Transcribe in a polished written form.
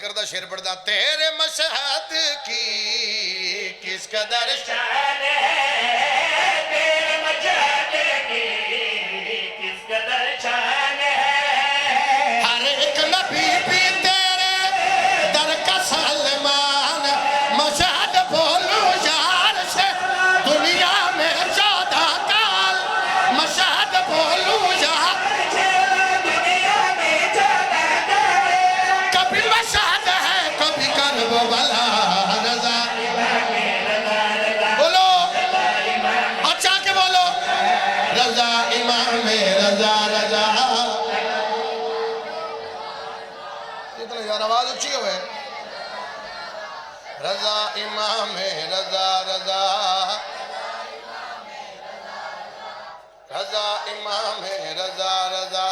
करदा शेर पढ़दा तेरे मशहद की किस कदर शान है, तेरे मशहद की किस कदर शान है। हर एक नबी भी तेरे दर का सलमान मशहद बोलो यार से दुनिया में ज्यादा काल मशहद बोलो यार दुनिया में ज्यादा काल। कभी मशहद है कभी करब वाला रजा बोलो अच्छा के बोलो रजा इमाम रजा रजा इतना यार आवाज ऊंची हो रजा इमाम रजा रजा रजा इमाम रजा रजा